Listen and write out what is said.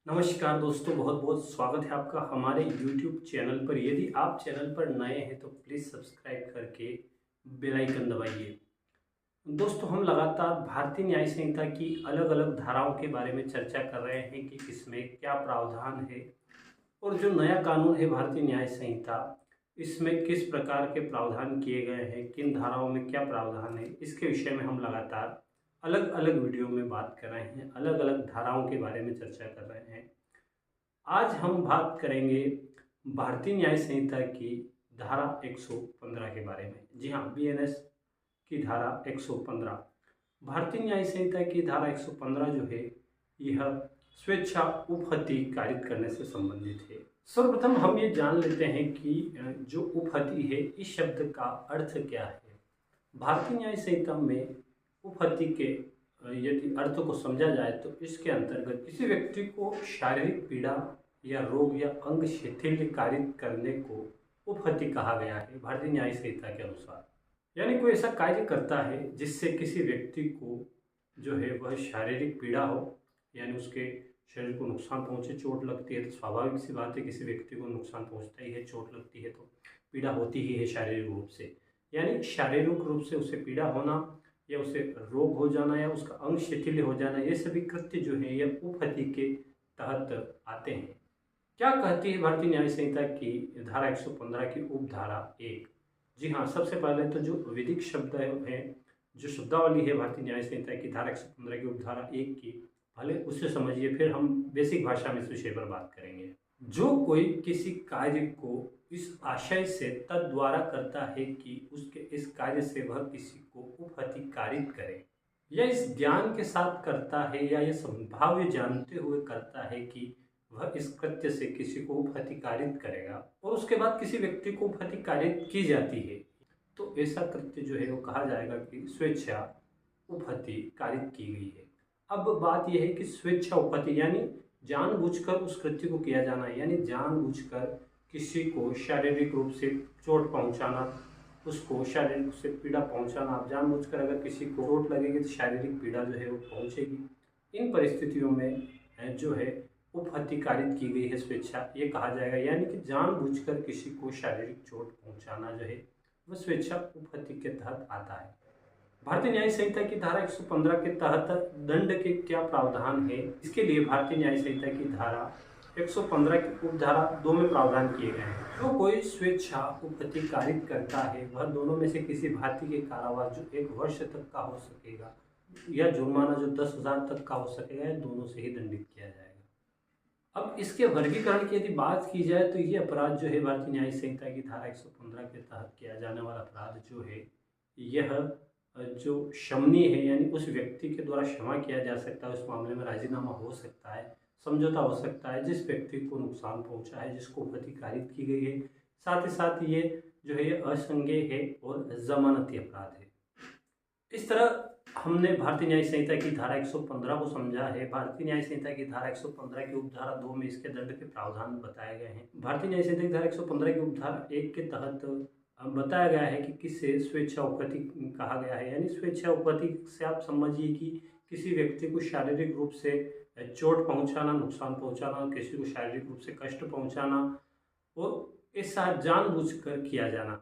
नमस्कार दोस्तों, बहुत बहुत स्वागत है आपका हमारे YouTube चैनल पर। यदि आप चैनल पर नए हैं तो प्लीज़ सब्सक्राइब करके बेल आइकन दबाइए। दोस्तों, हम लगातार भारतीय न्याय संहिता की अलग अलग धाराओं के बारे में चर्चा कर रहे हैं कि इसमें क्या प्रावधान है और जो नया कानून है भारतीय न्याय संहिता, इसमें किस प्रकार के प्रावधान किए गए हैं, किन धाराओं में क्या प्रावधान है, इसके विषय में हम लगातार अलग अलग वीडियो में बात कर रहे हैं, अलग अलग धाराओं के बारे में चर्चा कर रहे हैं। आज हम बात करेंगे भारतीय न्याय संहिता की धारा 115 के बारे में। जी हाँ, बीएनएस की धारा 115। भारतीय न्याय संहिता की धारा 115 जो है यह स्वेच्छा उपहति कारित करने से संबंधित है। सर्वप्रथम हम ये जान लेते हैं कि जो उपहति है इस शब्द का अर्थ क्या है। भारतीय न्याय संहिता में उपहति के यदि अर्थ को समझा जाए तो इसके अंतर्गत किसी व्यक्ति को शारीरिक पीड़ा या रोग या अंग शिथिल कारित करने को उपहति कहा गया है भारतीय न्याय संहिता के अनुसार। यानी कोई ऐसा कार्य करता है जिससे किसी व्यक्ति को जो है वह शारीरिक पीड़ा हो, यानी उसके शरीर को नुकसान पहुंचे, चोट लगती है तो स्वाभाविक सी बात है किसी व्यक्ति को नुकसान पहुंचता ही है, चोट लगती है तो पीड़ा होती ही है शारीरिक रूप से। यानी शारीरिक रूप से उसे पीड़ा होना या उसे रोग हो जाना या उसका अंग शिथिल हो जाना, ये सभी कृत्य जो है यह उपहति के तहत आते हैं। क्या कहती है भारतीय न्याय संहिता की धारा 115 की उपधारा 1? जी हाँ, सबसे पहले तो जो वैदिक शब्द है, जो शब्दावली है भारतीय न्याय संहिता की धारा 115 की उपधारा 1 की, पहले उससे समझिए, फिर हम बेसिक भाषा में इस विषय पर बात करेंगे। जो कोई किसी कार्य को इस आशय से तद्वारा करता है कि उसके इस कार्य से वह किसी को उपहति कारित करे, या इस ज्ञान के साथ करता है या यह संभाव्य जानते हुए करता है कि वह इस कृत्य से किसी को उपहति कारित करेगा और उसके बाद किसी व्यक्ति को उपहति कारित की जाती है, तो ऐसा कृत्य जो है वो कहा जाएगा कि स्वेच्छा उपहति कारित की गई है। अब बात यह है कि स्वेच्छा उपहति यानी जानबूझकर उस कृत्य को किया जाना, यानी जानबूझकर किसी को शारीरिक रूप से चोट पहुंचाना, उसको शारीरिक रूप से पीड़ा पहुंचाना। आप जानबूझकर अगर किसी को चोट लगेगी तो शारीरिक पीड़ा जो है वो पहुंचेगी। इन परिस्थितियों में जो है उपहति कारित की गई है स्वेच्छा, ये कहा जाएगा। यानी कि जानबूझकर किसी को शारीरिक चोट पहुंचाना जो है वह स्वेच्छा उपहति के तहत आता है। भारतीय न्याय संहिता की धारा 115 के तहत दंड के क्या प्रावधान है, इसके लिए भारतीय न्याय संहिता की धारा 115 की उपधारा 2 में प्रावधान किए गए हैं। जो कोई स्वेच्छा उपहति कारित करता है वह दोनों में से किसी भारतीय के कारावास जो 1 वर्ष तक का हो सकेगा या जुर्माना जो 10,000 तक का हो सकेगा, दोनों से ही दंडित किया जाएगा। अब इसके वर्गीकरण की यदि बात की जाए तो ये अपराध जो है भारतीय न्याय संहिता की धारा 115 के तहत किया जाने वाला अपराध जो है यह जो शमनीय है, यानी उस व्यक्ति के द्वारा क्षमा किया जा सकता है, उस मामले में राजीनामा हो सकता है, समझौता हो सकता है जिस व्यक्ति को नुकसान पहुंचा है, जिसको उपहति कारित की गई है। साथ ही साथ ये जो है ये असंज्ञेय है और जमानती अपराध है। इस तरह हमने भारतीय न्याय संहिता की धारा 115 को समझा है। भारतीय न्याय संहिता की धारा 115 की उपधारा 2 में इसके दंड के प्रावधान बताए गए हैं। भारतीय न्याय संहिता की धारा 115 की उपधारा 1 के तहत बताया गया है कि किससे स्वेच्छा उपहति कहा गया है। यानी स्वेच्छा उपहति से आप समझिए कि किसी व्यक्ति को शारीरिक रूप से चोट पहुंचाना, नुकसान पहुंचाना, किसी को शारीरिक रूप से कष्ट पहुंचाना और ऐसा जानबूझकर किया जाना।